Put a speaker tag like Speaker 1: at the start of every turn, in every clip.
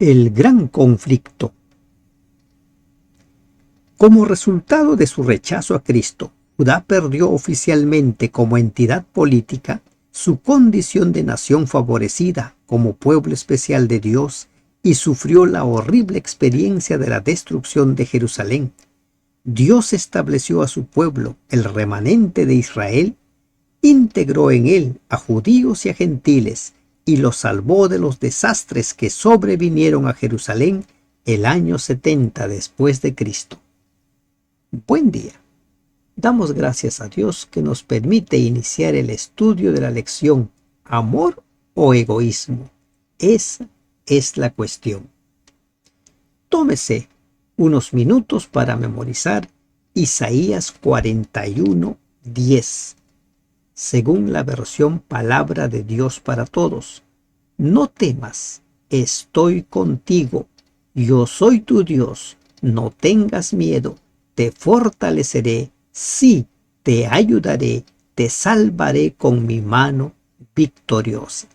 Speaker 1: El gran conflicto. Como resultado de su rechazo a Cristo, Judá perdió oficialmente como entidad política su condición de nación favorecida como pueblo especial de Dios y sufrió la horrible experiencia de la destrucción de Jerusalén. Dios estableció a su pueblo, el remanente de Israel, integró en él a judíos y a gentiles y los salvó de los desastres que sobrevinieron a Jerusalén el año 70 después de Cristo. Buen día. Damos gracias a Dios que nos permite iniciar el estudio de la lección ¿Amor o egoísmo? Esa es la cuestión. Tómese unos minutos para memorizar Isaías 41:10, según la versión Palabra de Dios para Todos. No temas, estoy contigo, yo soy tu Dios, no tengas miedo, te fortaleceré, sí, te ayudaré, te salvaré con mi mano victoriosa.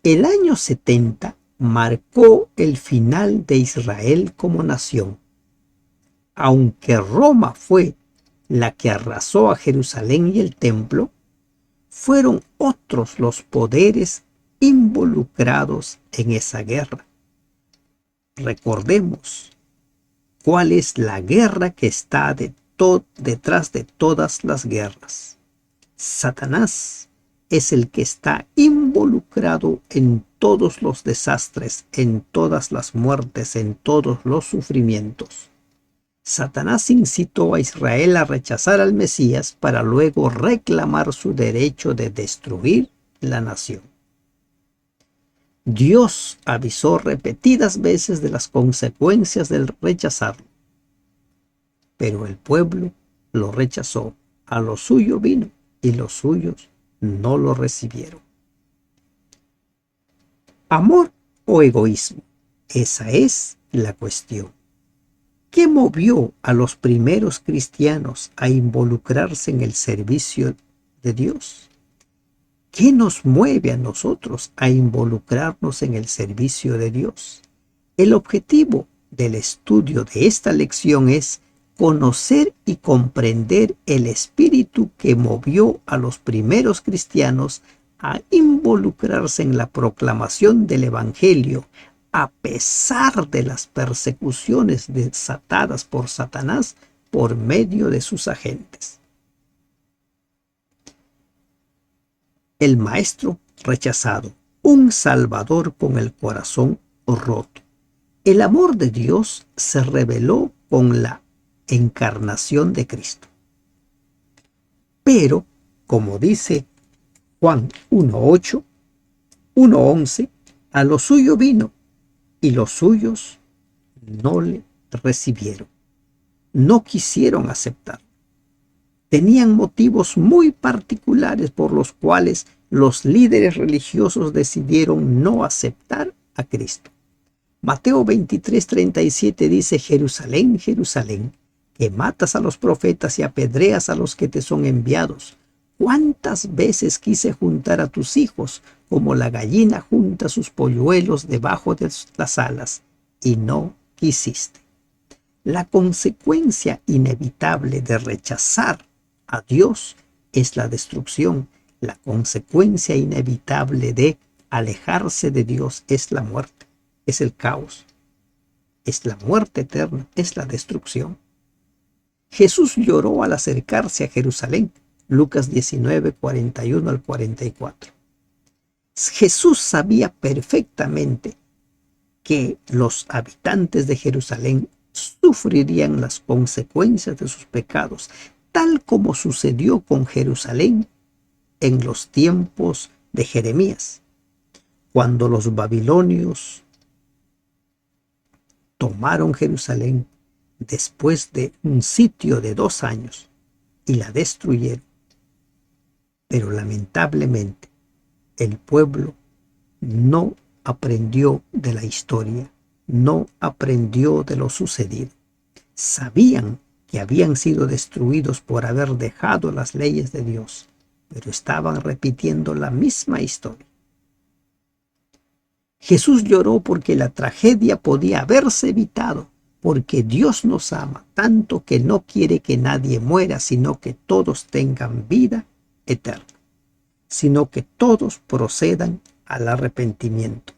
Speaker 1: El año 70 marcó el final de Israel como nación. Aunque Roma fue la que arrasó a Jerusalén y el templo, fueron otros los poderes involucrados en esa guerra. Recordemos cuál es la guerra que está detrás de todas las guerras. Satanás es el que está involucrado en todos los desastres, en todas las muertes, en todos los sufrimientos. Satanás incitó a Israel a rechazar al Mesías para luego reclamar su derecho de destruir la nación. Dios avisó repetidas veces de las consecuencias del rechazarlo, pero el pueblo lo rechazó. A lo suyo vino y los suyos no lo recibieron. ¿Amor o egoísmo? Esa es la cuestión. ¿Qué movió a los primeros cristianos a involucrarse en el servicio de Dios? ¿Qué nos mueve a nosotros a involucrarnos en el servicio de Dios? El objetivo del estudio de esta lección es conocer y comprender el espíritu que movió a los primeros cristianos a involucrarse en la proclamación del Evangelio, a pesar de las persecuciones desatadas por Satanás por medio de sus agentes. El maestro rechazado, un salvador con el corazón roto. El amor de Dios se reveló con la encarnación de Cristo. Pero, como dice Juan 1:8, 1:11, a lo suyo vino y los suyos no le recibieron. No quisieron aceptar. Tenían motivos muy particulares por los cuales los líderes religiosos decidieron no aceptar a Cristo. Mateo 23:37 dice: Jerusalén, Jerusalén, que matas a los profetas y apedreas a los que te son enviados. ¿Cuántas veces quise juntar a tus hijos como la gallina junta sus polluelos debajo de las alas, y no quisiste? La consecuencia inevitable de rechazar a Dios es la destrucción. La consecuencia inevitable de alejarse de Dios es la muerte, es el caos, es la muerte eterna, es la destrucción. Jesús lloró al acercarse a Jerusalén. Lucas 19:41 al 44. Jesús sabía perfectamente que los habitantes de Jerusalén sufrirían las consecuencias de sus pecados, tal como sucedió con Jerusalén en los tiempos de Jeremías, cuando los babilonios tomaron Jerusalén después de un sitio de 2 años y la destruyeron. Pero lamentablemente el pueblo no aprendió de la historia, no aprendió de lo sucedido. Sabían que habían sido destruidos por haber dejado las leyes de Dios, pero estaban repitiendo la misma historia. Jesús lloró porque la tragedia podía haberse evitado, porque Dios nos ama tanto que no quiere que nadie muera, sino que todos tengan vida eterna, sino que todos procedan al arrepentimiento.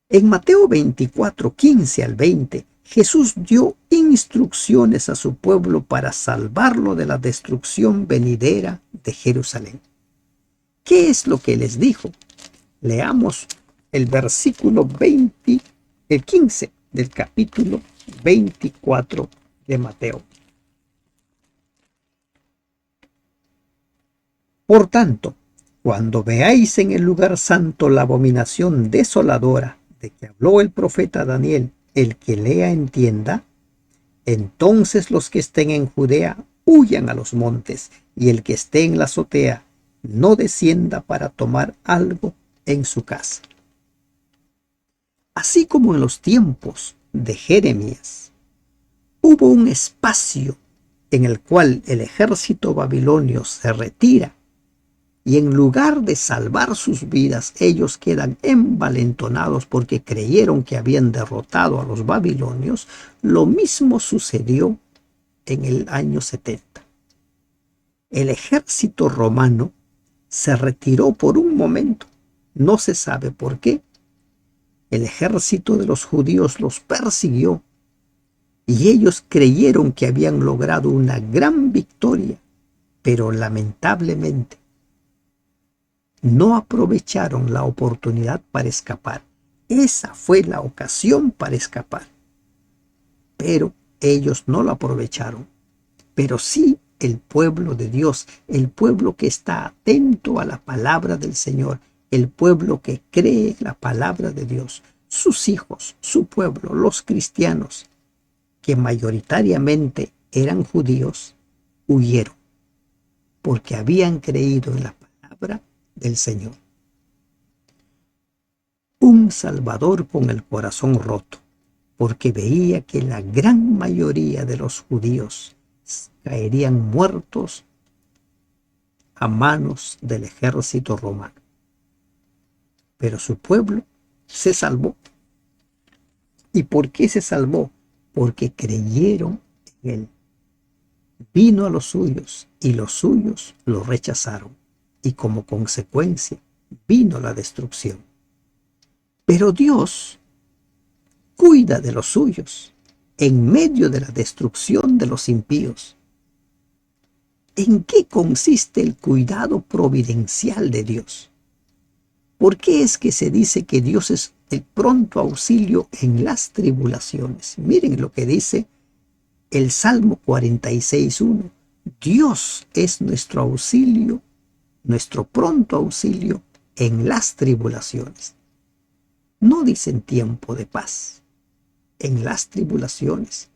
Speaker 1: En Mateo 24, 15 al 20, Jesús dio instrucciones a su pueblo para salvarlo de la destrucción venidera de Jerusalén. ¿Qué es lo que les dijo? Leamos el versículo 20, el 15 del capítulo 24 de Mateo. Por tanto, cuando veáis en el lugar santo la abominación desoladora de que habló el profeta Daniel, el que lea entienda, entonces los que estén en Judea huyan a los montes, y el que esté en la azotea no descienda para tomar algo en su casa. Así como en los tiempos de Jeremías, hubo un espacio en el cual el ejército babilonio se retira y en lugar de salvar sus vidas, ellos quedan envalentonados porque creyeron que habían derrotado a los babilonios. Lo mismo sucedió en el año 70. El ejército romano se retiró por un momento, no se sabe por qué. El ejército de los judíos los persiguió y ellos creyeron que habían logrado una gran victoria, pero lamentablemente no aprovecharon la oportunidad para escapar. Esa fue la ocasión para escapar, pero ellos no lo aprovecharon. Pero sí el pueblo de Dios, el pueblo que está atento a la palabra del Señor, el pueblo que cree la palabra de Dios, sus hijos, su pueblo, los cristianos, que mayoritariamente eran judíos, huyeron, porque habían creído en la palabra del Señor. Un Salvador con el corazón roto, porque veía que la gran mayoría de los judíos caerían muertos a manos del ejército romano. Pero su pueblo se salvó. ¿Y por qué se salvó? Porque creyeron en él. Vino a los suyos y los suyos lo rechazaron. Y como consecuencia vino la destrucción. Pero Dios cuida de los suyos en medio de la destrucción de los impíos. ¿En qué consiste el cuidado providencial de Dios? ¿Por qué es que se dice que Dios es el pronto auxilio en las tribulaciones? Miren lo que dice el Salmo 46:1. Dios es nuestro auxilio, nuestro pronto auxilio en las tribulaciones. No dice en tiempo de paz, en las tribulaciones.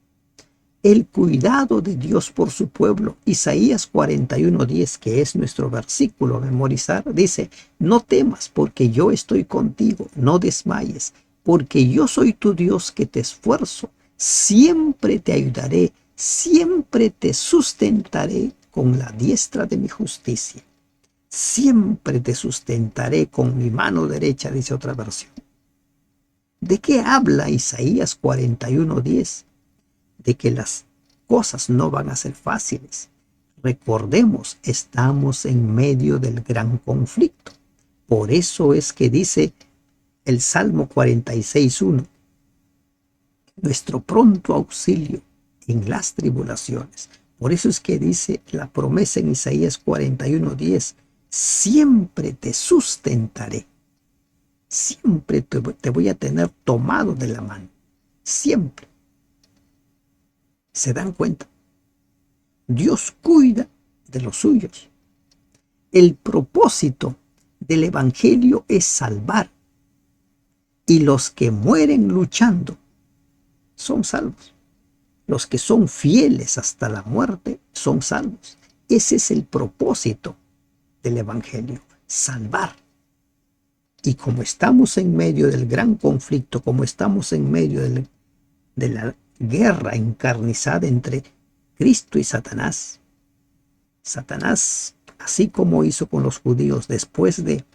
Speaker 1: El cuidado de Dios por su pueblo. Isaías 41:10, que es nuestro versículo a memorizar, dice: no temas, porque yo estoy contigo, no desmayes, porque yo soy tu Dios que te esfuerzo, siempre te ayudaré, siempre te sustentaré con la diestra de mi justicia. Siempre te sustentaré con mi mano derecha, dice otra versión. ¿De qué habla Isaías 41:10? De que las cosas no van a ser fáciles. Recordemos, estamos en medio del gran conflicto. Por eso es que dice el Salmo 46:1, nuestro pronto auxilio en las tribulaciones. Por eso es que dice la promesa en Isaías 41:10, siempre te sustentaré. Siempre te voy a tener tomado de la mano. Siempre. ¿Se dan cuenta? Dios cuida de los suyos. El propósito del Evangelio es salvar. Y los que mueren luchando son salvos. Los que son fieles hasta la muerte son salvos. Ese es el propósito del Evangelio, salvar. Y como estamos en medio del gran conflicto, como estamos en medio de la guerra encarnizada entre Cristo y Satanás, Satanás, así como hizo con los judíos después de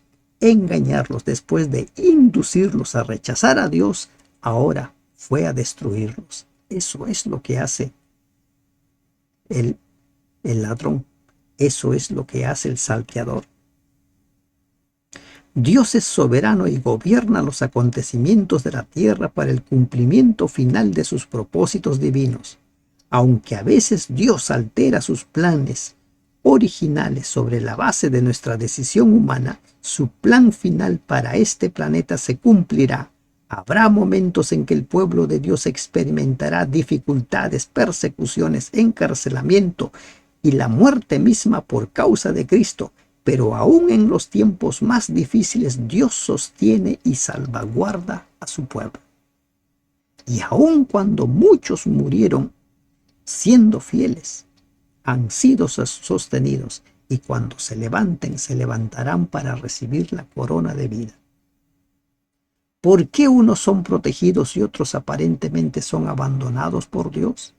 Speaker 1: engañarlos, después de inducirlos a rechazar a Dios, ahora fue a destruirlos. Eso es lo que hace el, el ladrón. Eso es lo que hace el salteador. Dios es soberano y gobierna los acontecimientos de la tierra para el cumplimiento final de sus propósitos divinos. Aunque a veces Dios altera sus planes originales sobre la base de nuestra decisión humana, su plan final para este planeta se cumplirá. Habrá momentos en que el pueblo de Dios experimentará dificultades, persecuciones, encarcelamiento y la muerte misma por causa de Cristo. Pero aún en los tiempos más difíciles, Dios sostiene y salvaguarda a su pueblo. Y aun cuando muchos murieron siendo fieles, han sido sostenidos, y cuando se levanten, se levantarán para recibir la corona de vida. ¿Por qué unos son protegidos y otros aparentemente son abandonados por Dios?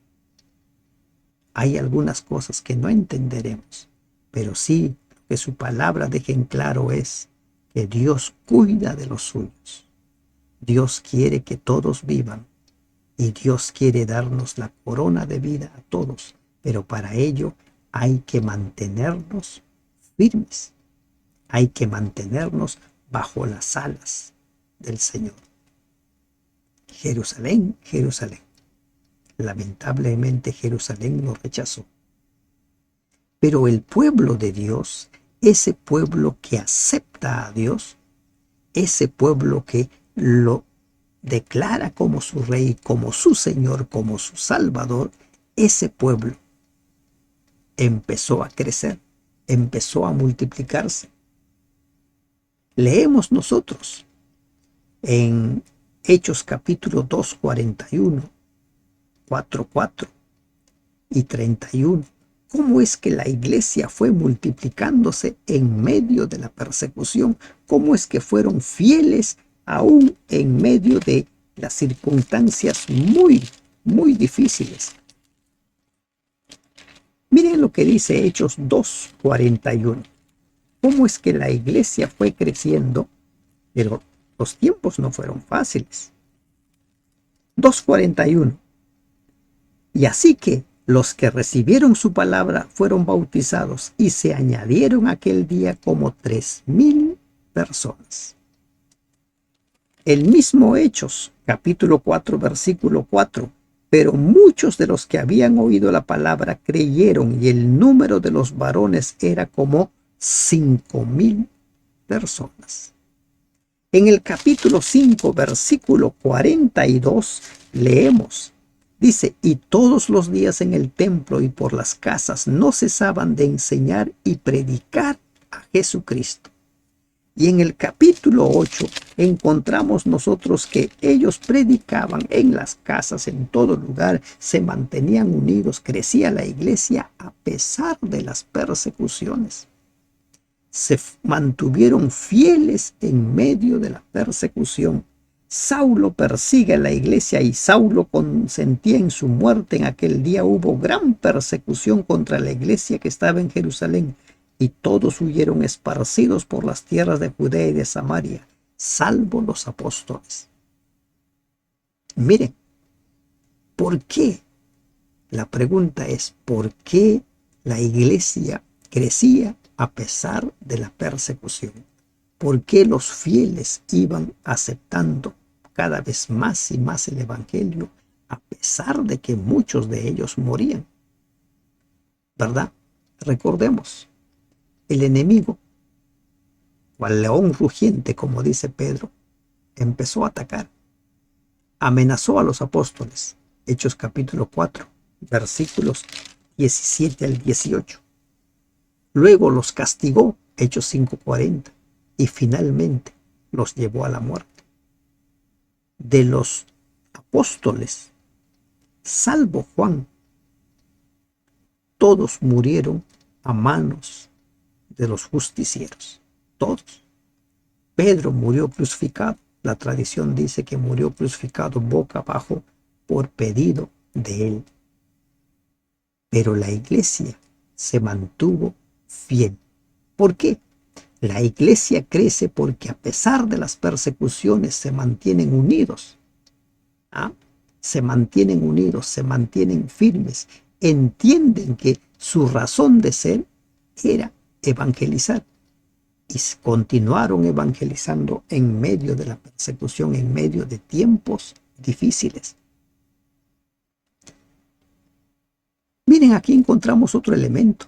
Speaker 1: Hay algunas cosas que no entenderemos, pero sí que su palabra deje en claro es que Dios cuida de los suyos. Dios quiere que todos vivan y Dios quiere darnos la corona de vida a todos, pero para ello hay que mantenernos firmes, hay que mantenernos bajo las alas del Señor. Jerusalén, Jerusalén. Lamentablemente Jerusalén lo rechazó. Pero el pueblo de Dios, ese pueblo que acepta a Dios, ese pueblo que lo declara como su rey, como su Señor, como su Salvador, ese pueblo empezó a crecer, empezó a multiplicarse. Leemos nosotros en Hechos capítulo 2, 41, 4, 4 y 31. ¿Cómo es que la iglesia fue multiplicándose en medio de la persecución? ¿Cómo es que fueron fieles aún en medio de las circunstancias muy, muy difíciles? Miren lo que dice Hechos 2:41. ¿Cómo es que la iglesia fue creciendo? Pero los tiempos no fueron fáciles. 2:41. Y así que los que recibieron su palabra fueron bautizados y se añadieron aquel día como 3,000 personas. El mismo Hechos, capítulo 4, versículo 4. Pero muchos de los que habían oído la palabra creyeron y el número de los varones era como 5,000 personas. En el capítulo 5, versículo 42, leemos. Dice, y todos los días en el templo y por las casas no cesaban de enseñar y predicar a Jesucristo. Y en el capítulo 8 encontramos nosotros que ellos predicaban en las casas, en todo lugar, se mantenían unidos, crecía la iglesia a pesar de las persecuciones. Se mantuvieron fieles en medio de la persecución. Saulo persigue a la iglesia y Saulo consentía en su muerte. En aquel día hubo gran persecución contra la iglesia que estaba en Jerusalén y todos huyeron esparcidos por las tierras de Judea y de Samaria, salvo los apóstoles. Miren, ¿por qué? La pregunta es, ¿por qué la iglesia crecía a pesar de la persecución? ¿Por qué los fieles iban aceptando cada vez más y más el evangelio a pesar de que muchos de ellos morían? ¿Verdad? Recordemos, el enemigo, cual león rugiente, como dice Pedro, empezó a atacar. Amenazó a los apóstoles. Hechos capítulo 4, versículos 17 al 18. Luego los castigó, Hechos 5:40, y finalmente los llevó a la muerte. De los apóstoles, salvo Juan, todos murieron a manos de los justicieros. Todos. Pedro murió crucificado. La tradición dice que murió crucificado boca abajo por pedido de él. Pero la iglesia se mantuvo fiel. ¿Por qué? La iglesia crece porque a pesar de las persecuciones se mantienen unidos. ¿Ah? Se mantienen unidos, se mantienen firmes, entienden que su razón de ser era evangelizar y continuaron evangelizando en medio de la persecución, en medio de tiempos difíciles. Miren, aquí encontramos otro elemento.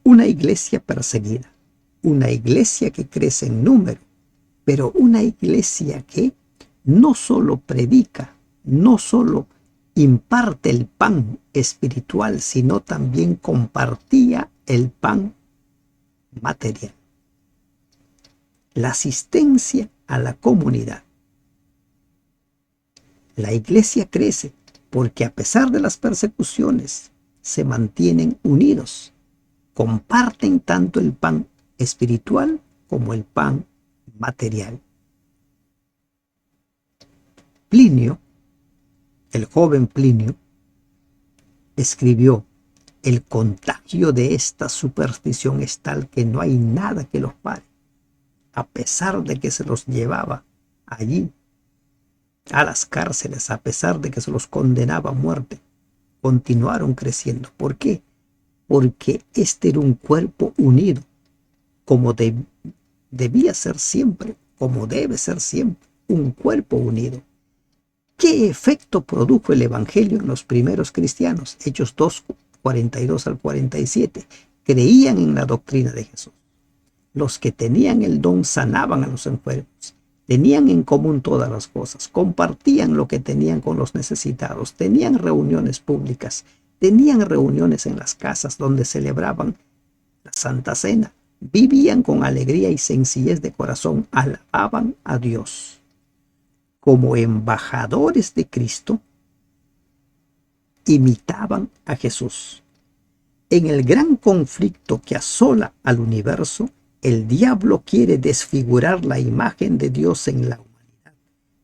Speaker 1: Una iglesia perseguida, una iglesia que crece en número, pero una iglesia que no solo predica, no solo imparte el pan espiritual, sino también compartía el pan material. La asistencia a la comunidad. La iglesia crece porque a pesar de las persecuciones se mantienen unidos, comparten tanto el pan espiritual como el pan material. Plinio, el joven Plinio, escribió: el contagio de esta superstición es tal que no hay nada que los pare. A pesar de que se los llevaba allí a las cárceles, a pesar de que se los condenaba a muerte, continuaron creciendo. ¿Por qué? Porque este era un cuerpo unido, como debía ser siempre, como debe ser siempre, un cuerpo unido. ¿Qué efecto produjo el Evangelio en los primeros cristianos? Hechos 2, 42 al 47. Creían en la doctrina de Jesús. Los que tenían el don sanaban a los enfermos, tenían en común todas las cosas, compartían lo que tenían con los necesitados, tenían reuniones públicas, tenían reuniones en las casas donde celebraban la Santa Cena, vivían con alegría y sencillez de corazón, alababan a Dios. Como embajadores de Cristo, imitaban a Jesús. En el gran conflicto que asola al universo, el diablo quiere desfigurar la imagen de Dios en la humanidad,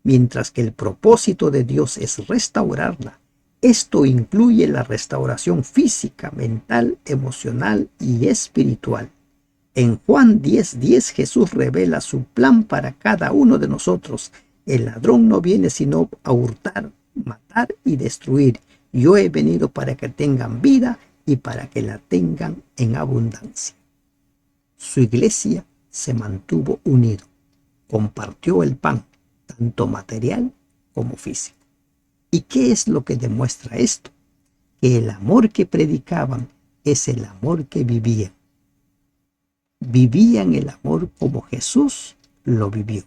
Speaker 1: mientras que el propósito de Dios es restaurarla. Esto incluye la restauración física, mental, emocional y espiritual. En Juan 10:10 Jesús revela su plan para cada uno de nosotros. El ladrón no viene sino a hurtar, matar y destruir. Yo he venido para que tengan vida y para que la tengan en abundancia. Su iglesia se mantuvo unido, compartió el pan, tanto material como físico. ¿Y qué es lo que demuestra esto? Que el amor que predicaban es el amor que vivían. Vivían el amor como Jesús lo vivió.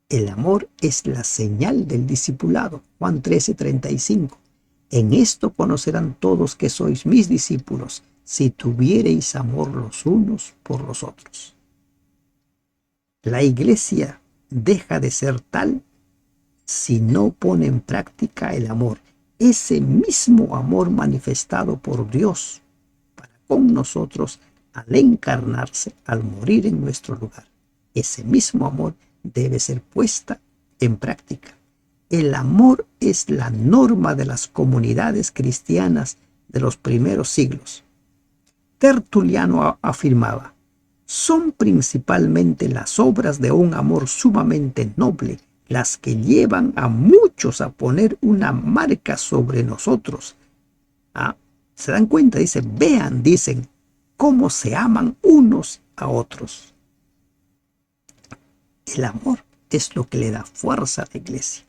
Speaker 1: El amor es la señal del discipulado. Juan 13:35. En esto conocerán todos que sois mis discípulos, si tuviereis amor los unos por los otros. La iglesia deja de ser tal si no pone en práctica el amor, ese mismo amor manifestado por Dios para con nosotros al encarnarse, al morir en nuestro lugar. Ese mismo amor debe ser puesta en práctica. El amor es la norma de las comunidades cristianas de los primeros siglos. Tertuliano afirmaba: son principalmente las obras de un amor sumamente noble las que llevan a muchos a poner una marca sobre nosotros. ¿Se dan cuenta? Dice, vean, dicen, cómo se aman unos a otros. El amor es lo que le da fuerza a la iglesia.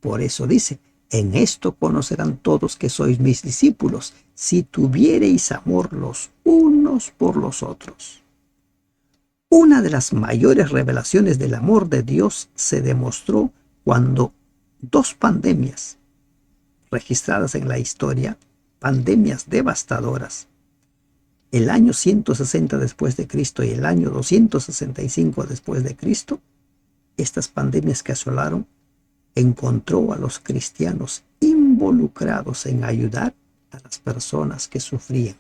Speaker 1: Por eso dice, en esto conocerán todos que sois mis discípulos, si tuviereis amor los unos por los otros. Una de las mayores revelaciones del amor de Dios se demostró cuando dos pandemias registradas en la historia, pandemias devastadoras, el año 160 después de Cristo y el año 265 después de Cristo, estas pandemias que asolaron, encontró a los cristianos involucrados en ayudar a las personas que sufrían.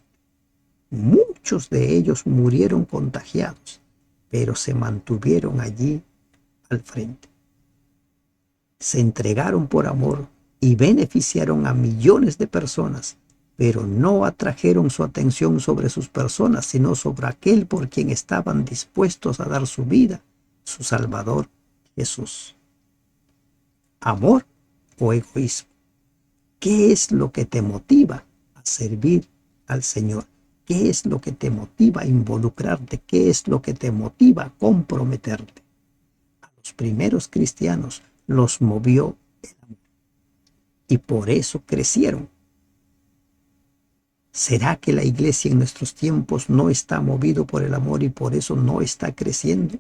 Speaker 1: Muchos de ellos murieron contagiados, pero se mantuvieron allí al frente. Se entregaron por amor y beneficiaron a millones de personas pero no atrajeron su atención sobre sus personas, sino sobre aquel por quien estaban dispuestos a dar su vida, su Salvador, Jesús. ¿Amor o egoísmo? ¿Qué es lo que te motiva a servir al Señor? ¿Qué es lo que te motiva a involucrarte? ¿Qué es lo que te motiva a comprometerte? A los primeros cristianos los movió el amor y por eso crecieron. ¿Será que la iglesia en nuestros tiempos no está movido por el amor y por eso no está creciendo?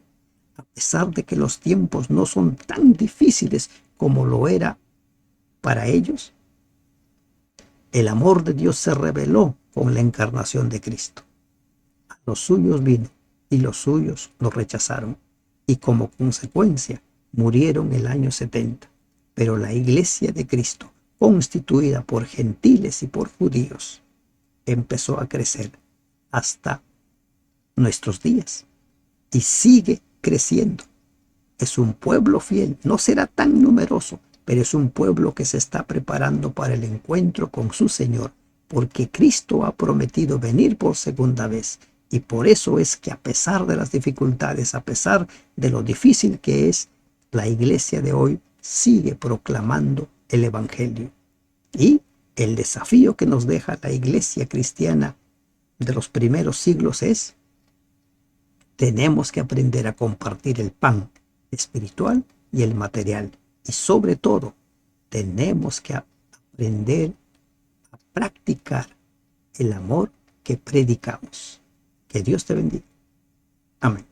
Speaker 1: A pesar de que los tiempos no son tan difíciles como lo era para ellos, el amor de Dios se reveló con la encarnación de Cristo. A los suyos vino y los suyos lo rechazaron y como consecuencia murieron el año 70. Pero la iglesia de Cristo, constituida por gentiles y por judíos, empezó a crecer hasta nuestros días y sigue creciendo. Es un pueblo fiel, no será tan numeroso, pero es un pueblo que se está preparando para el encuentro con su Señor, porque Cristo ha prometido venir por segunda vez. Y por eso es que a pesar de las dificultades, a pesar de lo difícil que es, la iglesia de hoy sigue proclamando el Evangelio. Y el desafío que nos deja la iglesia cristiana de los primeros siglos es: tenemos que aprender a compartir el pan espiritual y el material. Y sobre todo, tenemos que aprender a practicar el amor que predicamos. Que Dios te bendiga. Amén.